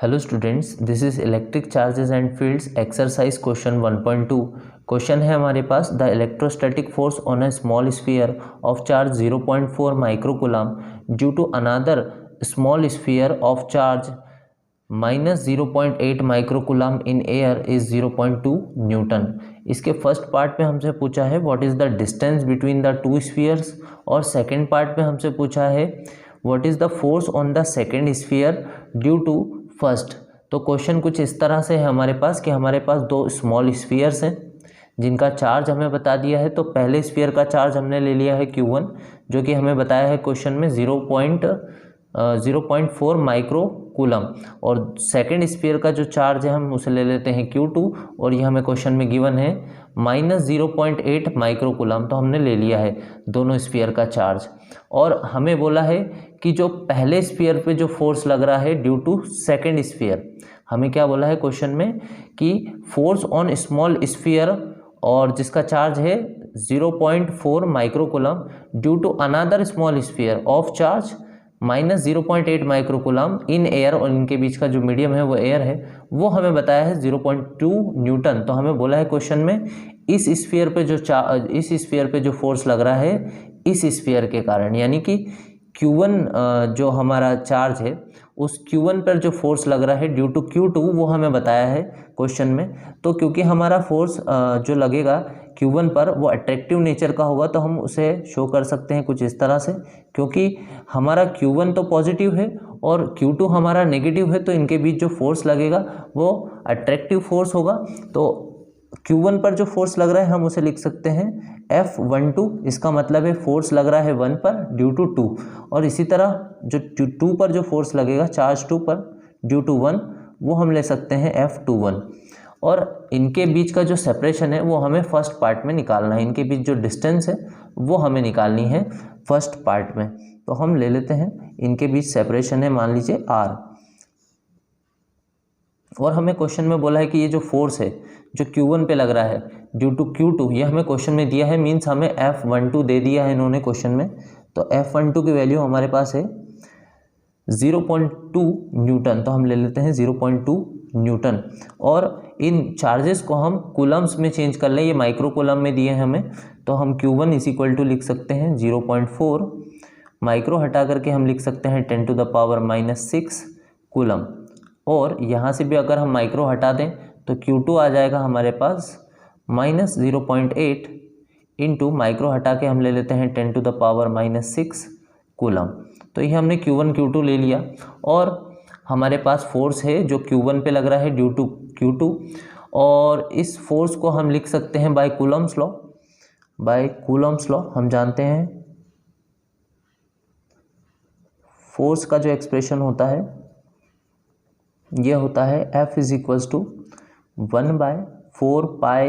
Hello students, this is electric charges and fields exercise question 1.2। Question है हमारे पास, the electrostatic force on a small sphere of charge 0.4 microcoulomb due to another small sphere of charge minus 0.8 microcoulomb in air is 0.2 newton. इसके first part में हमसे पूछा है what is the distance between the two spheres, और second part में हमसे पूछा है what is the force on the second sphere due to first. तो क्वेश्चन कुछ इस तरह से है हमारे पास कि हमारे पास दो स्मॉल स्फीयर्स हैं जिनका चार्ज हमें बता दिया है। तो पहले स्फीयर का चार्ज हमने ले लिया है Q1, जो कि हमें बताया है क्वेश्चन में 0.4 माइक्रोकूलम, और सेकेंड स्फीयर का जो चार्ज है हम उसे ले लेते हैं Q2, और ये हमें क्वेश्चन में गिवन है माइनस 0.8 माइक्रोकूलम। तो हमने ले लिया है दोनों स्फीयर का चार्ज, और हमें बोला है कि जो पहले स्फीयर पे जो फोर्स लग रहा है ड्यू टू सेकेंड स्फीयर, हमें क्या बोला है क्वेश्चन में कि फोर्स ऑन स्मॉल स्फीयर और जिसका चार्ज है 0.4 microcoulomb due to another small sphere of charge minus 0.8 microcoulomb in air, और इनके बीच का जो मीडियम है वो एयर है, वो हमें बताया है 0.2 न्यूटन। तो हमें बोला है क्वेश्चन में इस स्फीयर पे जो फोर्स लग रहा है इस स्फीयर के कारण, यानी कि Q1 जो हमारा चार्ज है उस Q1 पर जो फोर्स लग रहा है ड्यू टू Q2, वो हमें बताया है क्वेश्चन में। तो क्योंकि हमारा फोर्स जो लगेगा Q1 पर वो अट्रैक्टिव नेचर का होगा, तो हम उसे शो कर सकते हैं कुछ इस तरह से। क्योंकि हमारा Q1 तो पॉजिटिव है और Q2 हमारा नेगेटिव है, तो इनके बीच जो फोर्स लगेगा वो अट्रैक्टिव फोर्स होगा। तो Q1 पर जो फोर्स लग रहा है हम उसे लिख सकते हैं F12। इसका मतलब है फोर्स लग रहा है 1 पर ड्यू टू 2, और इसी तरह जो 2 पर जो फोर्स लगेगा चार्ज 2 पर ड्यू टू 1, वो हम ले सकते हैं F21। और इनके बीच का जो सेपरेशन है वो हमें फर्स्ट पार्ट में निकालना है, इनके बीच जो डिस्टेंस है वो हमें निकालनी है फर्स्ट पार्ट में। तो हम ले लेते हैं इनके बीच सेपरेशन है मान लीजिए R, और हमें क्वेश्चन में बोला है कि ये जो फोर्स है जो Q1 पे लग रहा है ड्यू टू Q2, ये हमें क्वेश्चन में दिया है, मीन्स हमें F12 दे दिया है इन्होंने क्वेश्चन में। तो F12 की वैल्यू हमारे पास है 0.2 न्यूटन, तो हम ले लेते हैं 0.2 न्यूटन। और इन चार्जेस को हम कूलम्स में चेंज कर लें, ये माइक्रो कूलम में दिए हैं हमें, तो हम Q1 इज इक्वल टू लिख सकते हैं 0.4, माइक्रो हटा करके हम लिख सकते हैं 10⁻⁻6 कूलम। और यहाँ से भी अगर हम माइक्रो हटा दें तो Q2 आ जाएगा हमारे पास माइनस 0.8 इंटू माइक्रो हटा के हम ले लेते हैं 10⁻⁻6 कूलम। तो ये हमने Q1 Q2 ले लिया, और हमारे पास फोर्स है जो Q1 पे लग रहा है ड्यू टू Q2, और इस फोर्स को हम लिख सकते हैं by Coulomb's law. By Coulomb's law हम जानते हैं फोर्स का जो एक्सप्रेशन होता है ये होता है F is equals to 1/4 pi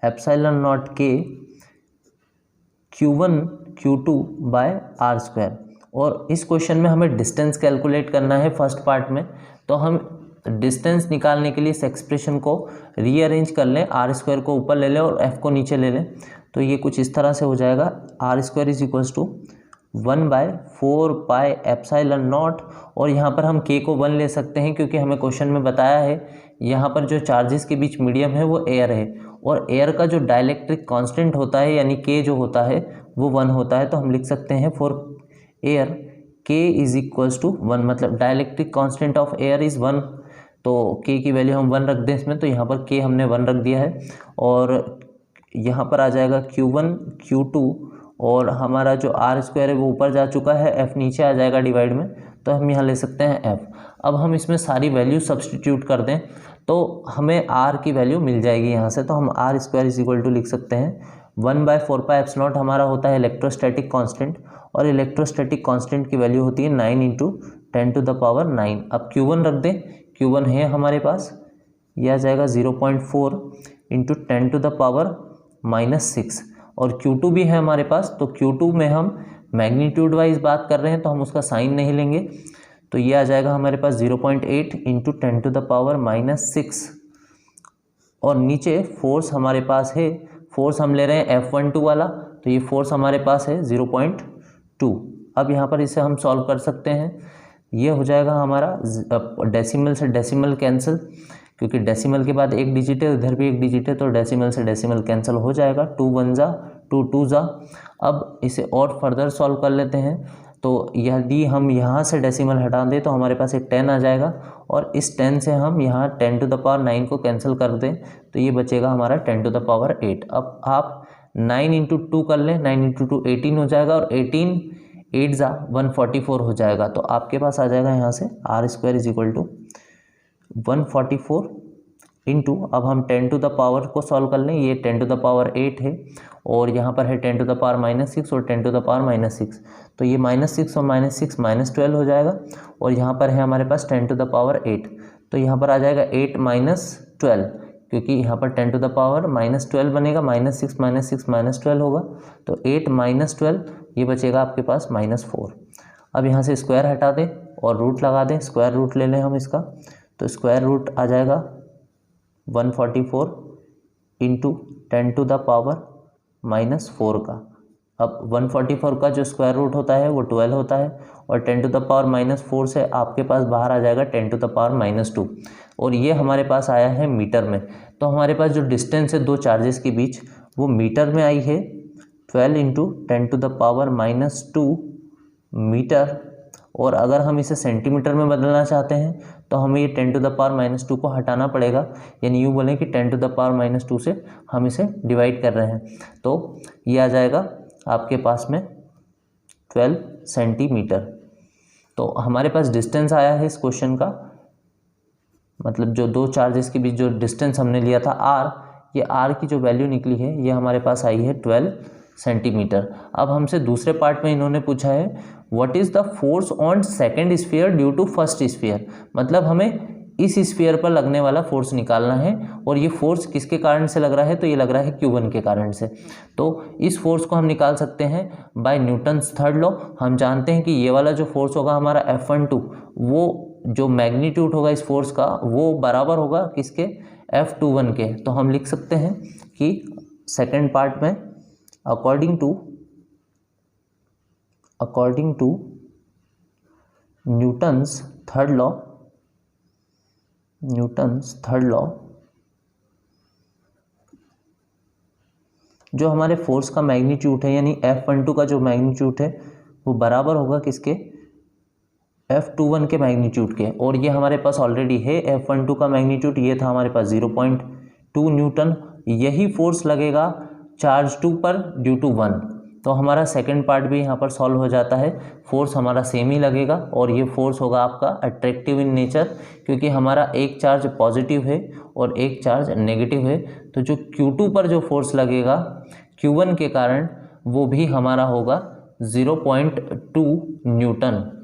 epsilon naught के Q1 Q2 बाय R²। और इस क्वेश्चन में हमें डिस्टेंस कैलकुलेट करना है फर्स्ट पार्ट में, तो हम डिस्टेंस निकालने के लिए इस एक्सप्रेशन को रीअरेंज कर लें, R² को ऊपर ले लें और F को नीचे ले लें। तो ये कुछ इस तरह से हो जाएगा, R² is equals to 1/4 pi epsilon naught, और यहाँ पर हम K को 1 ले सकते हैं क्योंकि हमें क्वेश्चन में बताया है यहाँ पर जो चार्जेस के बीच मीडियम है वो एयर है, और एयर का जो डाइलेक्ट्रिक कांस्टेंट होता है यानी K जो होता है वो 1 होता है। तो हम लिख सकते हैं for air K is equals to 1, मतलब dielectric constant of air is 1, तो K की वैल्यू हम 1 रख दें इसमें, तो यहाँ पर K हमने 1 रख दिया है। और यहाँ पर आ जाएगा Q1 Q2, और हमारा जो R² है वो ऊपर जा चुका है, F नीचे आ जाएगा डिवाइड में, तो हम यहाँ ले सकते हैं F। अब हम इसमें सारी वैल्यू सब्सटीट्यूट कर दें तो हमें R की वैल्यू मिल जाएगी यहाँ से। तो हम R² इज इक्वल टू लिख सकते हैं 1/4 पाई एप्सिलॉन हमारा होता है इलेक्ट्रोस्टैटिक कांस्टेंट, और इलेक्ट्रोस्टैटिक कांस्टेंट की वैल्यू होती है 9 × 10⁻⁹। अब Q1 रख दें, Q1 है हमारे पास, यह आ जाएगा 0.4 × 10⁻⁻6, और Q2 भी है हमारे पास। तो Q2 में हम मैग्नीट्यूड वाइज बात कर रहे हैं तो हम उसका साइन नहीं लेंगे, तो ये आ जाएगा हमारे पास 0.8 × 10⁻⁻6, और नीचे फोर्स हमारे पास है, फोर्स हम ले रहे हैं F12 वाला, तो ये फोर्स हमारे पास है 0.2। अब यहाँ पर इसे हम सॉल्व कर सकते हैं, ये हो जाएगा हमारा डेसिमल से डेसिमल कैंसिल, क्योंकि डेसिमल के बाद एक डिजिट है, उधर भी एक डिजिट है, तो डेसिमल से डेसिमल कैंसिल हो जाएगा। 2 1 जा 2 2 जा। अब इसे और फर्दर सॉल्व कर लेते हैं। तो यदि हम यहाँ से डेसिमल हटा दें तो हमारे पास एक 10 आ जाएगा, और इस 10 से हम यहाँ 10 टू द पावर 9 को कैंसिल कर दें तो ये बचेगा हमारा 10 टू द पावर 8। अब आप 9 इंटू 2 कर लें, 9 इंटू 2 18 हो जाएगा, और 18 8 जा 144 हो जाएगा। तो आपके पास आ जाएगा यहाँ से R square is equal to 144 into, अब हम 10 टू द पावर को सॉल्व कर लें, ये 10 टू द पावर 8 है, और यहाँ पर है 10 टू द पावर -6 और 10 टू द पावर -6, तो ये -6 और -6 -12 हो जाएगा, और यहाँ पर है हमारे पास 10 टू द पावर 8, तो यहाँ पर आ जाएगा 8 - 12, क्योंकि यहाँ पर 10 टू द पावर -12 बनेगा, -6 -6 -12 होगा, तो 8 - 12 ये बचेगा आपके पास -4। अब यहाँ से स्क्वायर हटा दें और रूट लगा दें, स्क्वायर रूट ले लें हम इसका, तो स्क्वायर रूट आ जाएगा 144 इंटू 10 टू द पावर -4 का। अब 144 का जो स्क्वायर रूट होता है वो 12 होता है, और 10 टू द पावर -4 से आपके पास बाहर आ जाएगा 10 टू द पावर -2, और ये हमारे पास आया है मीटर में। तो हमारे पास जो डिस्टेंस है दो चार्जेस के बीच वो मीटर में आई है, 12 into 10 to the power -2 metre, और अगर हम इसे सेंटीमीटर में बदलना चाहते हैं तो हमें ये 10 टू द पावर -2 को हटाना पड़ेगा, यानी यूँ बोलें कि 10 टू द पावर -2 से हम इसे डिवाइड कर रहे हैं, तो ये आ जाएगा आपके पास में 12 सेंटीमीटर। तो हमारे पास डिस्टेंस आया है इस क्वेश्चन का, मतलब जो दो चार्जेस के बीच जो डिस्टेंस हमने लिया था r, ये r की जो वैल्यू निकली है ये हमारे पास आई है 12 सेंटीमीटर। अब हमसे दूसरे पार्ट में इन्होंने पूछा है what is the force on second sphere due to first sphere, मतलब हमें इस स्फीयर पर लगने वाला फोर्स निकालना है, और ये फोर्स किसके कारण से लग रहा है, तो ये लग रहा है Q1 के कारण से। तो इस फोर्स को हम निकाल सकते हैं बाय न्यूटन्स थर्ड लॉ। हम जानते हैं कि ये वाला जो फोर्स होगा हमारा F12, वो जो मैग्नीट्यूड होगा इस फोर्स का वो बराबर होगा किसके, F21 के। तो हम लिख सकते हैं कि सेकेंड पार्ट में according to Newton's third law जो हमारे फोर्स का मैग्नीट्यूड है, यानी F12 का जो मैग्नीट्यूड है वो बराबर होगा किसके, F21 के मैग्नीट्यूड के। और ये हमारे पास ऑलरेडी है F12 का मैग्नीट्यूड, ये था हमारे पास 0.2 न्यूटन। यही फोर्स लगेगा चार्ज 2 पर ड्यू टू 1, तो हमारा सेकंड पार्ट भी यहाँ पर सॉल्व हो जाता है, फोर्स हमारा सेम ही लगेगा, और ये फोर्स होगा आपका अट्रैक्टिव इन नेचर, क्योंकि हमारा एक चार्ज पॉजिटिव है और एक चार्ज नेगेटिव है। तो जो Q2 पर जो फोर्स लगेगा Q1 के कारण वो भी हमारा होगा 0.2 न्यूटन।